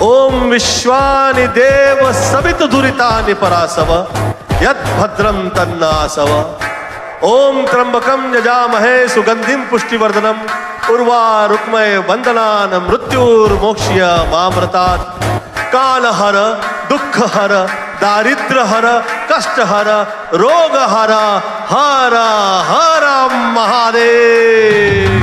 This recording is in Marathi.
ओम विश्वानि देव सवित दुरितानि परासव यत् भद्रं तन्नासव। ओम त्र्यंबकं यजामहे सुगंधिं पुष्टिवर्धनम् उर्वारुक्मये वंदनान् मृत्युर्मोक्ष्य मामृतात्। कालहर दुःखहर दारिद्र्यहर कष्टहर रोगहर हर हर महादेव।